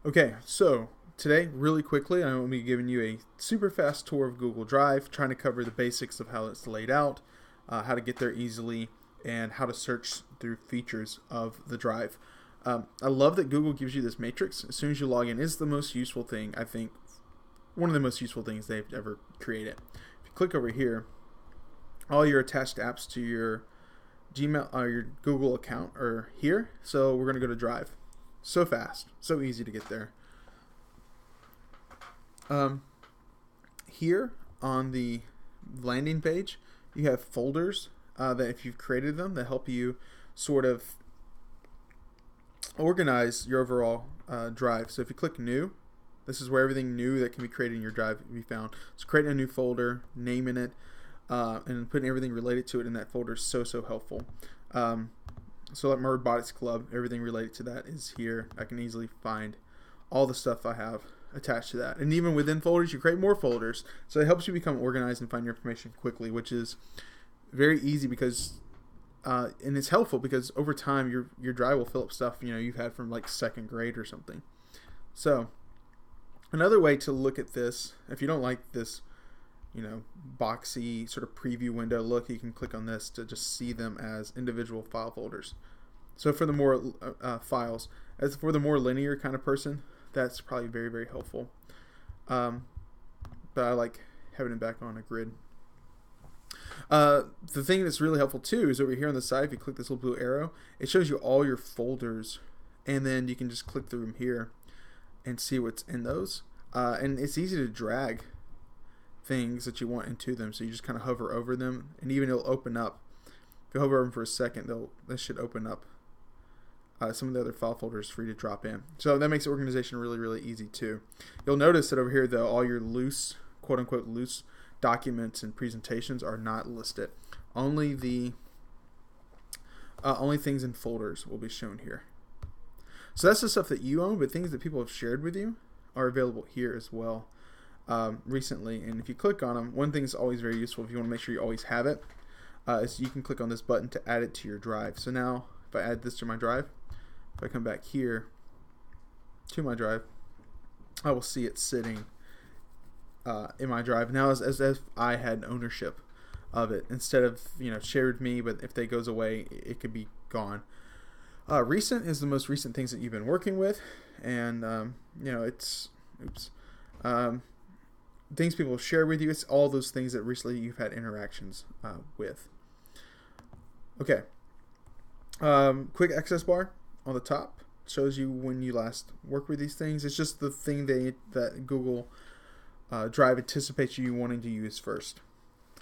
Okay, so today, really quickly, I'm going to be giving you a super fast tour of Google Drive, trying to cover the basics of how it's laid out, how to get there easily, and how to search through features of the drive. I love that Google gives you this matrix as soon as you log in. It's the most useful thing, I think, one of the most useful things they've ever created. If you click over here, all your attached apps to your Gmail or your Google account are here. So we're going to go to Drive. So fast, so easy to get there. Um, Here on the landing page, you have folders that, if you've created them, that help you sort of organize your overall drive. So if you click New, this is where everything new that can be created in your drive can be found. So creating a new folder, naming it, and putting everything related to it in that folder is so helpful. So like my robotics club, everything related to that is here. I can easily find all the stuff I have attached to that. And even within folders, you create more folders. So it helps you become organized and find your information quickly, which is very easy because, and it's helpful because over time your drive will fill up stuff you've had from like second grade or something. So another way to look at this, if you don't like this boxy sort of preview window look, you can click on this to just see them as individual file folders. So for the more files, as for the more linear kind of person, that's probably very helpful. But I like having it back on a grid. The thing that's really helpful too is over here on the side. If you click this little blue arrow, it shows you all your folders, and then you can just click through them here and see what's in those. And it's easy to drag things that you want into them, so you just kind of hover over them, and even it'll open up. If you hover over them for a second, this should open up some of the other file folders for you to drop in. So that makes organization really easy too. You'll notice that over here, though, all your loose, quote unquote loose documents and presentations are not listed. Only the only things in folders will be shown here. So that's the stuff that you own, but things that people have shared with you are available here as well. Recently, and if you click on them, one thing is always very useful if you want to make sure you always have it, is you can click on this button to add it to your drive. So now if I add this to my drive, if I come back here to my drive, I will see it sitting in my drive now as if I had ownership of it, instead of shared with me, but if that goes away, it could be gone. Recent is the most recent things that you've been working with, and it's things people share with you. It's all those things that recently you've had interactions with. Okay. Quick access bar on the top shows you when you last worked with these things. It's just the thing that Google Drive anticipates you wanting to use first.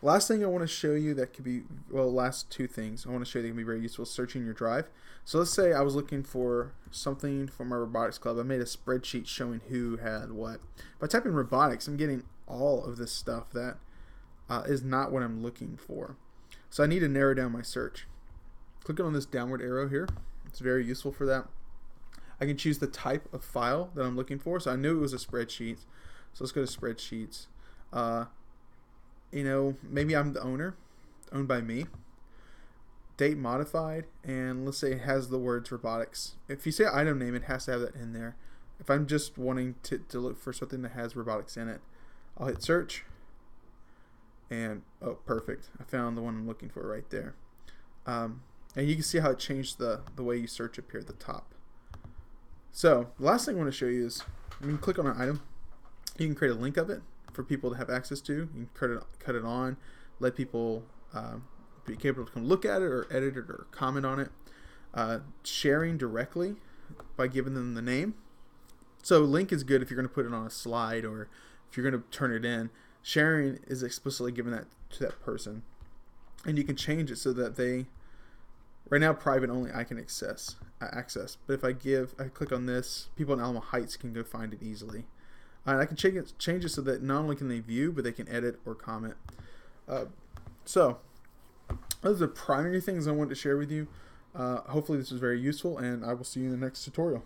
Last thing I want to show you that could be, last two things I want to show you that can be very useful is searching your drive. So let's say I was looking for something for my robotics club. I made a spreadsheet showing who had what. If I type in robotics, I'm getting all of this stuff that is not what I'm looking for. So I need to narrow down my search. Clicking on this downward arrow here, it's very useful for that. I can choose the type of file that I'm looking for. So I knew it was a spreadsheet. So let's go to spreadsheets. Maybe I'm the owner, owned by me. Date modified, and let's say it has the words robotics. If you say item name, it has to have that in there. If I'm just wanting to look for something that has robotics in it, I'll hit search, and oh, perfect. I found the one I'm looking for right there. And you can see how it changed the way you search up here at the top. So the last thing I want to show you is when you click on an item, you can create a link of it for people to have access to. You can cut it on, let people be able to come look at it or edit it or comment on it. Sharing directly by giving them the name. So link is good if you're going to put it on a slide or if you're going to turn it in. Sharing is explicitly given that to that person, and you can change it so that right now private only I can access. But if I click on this, people in Alamo Heights can go find it easily. And I can change it so that not only can they view, but they can edit or comment. So those are the primary things I wanted to share with you. Hopefully this was very useful, and I will see you in the next tutorial.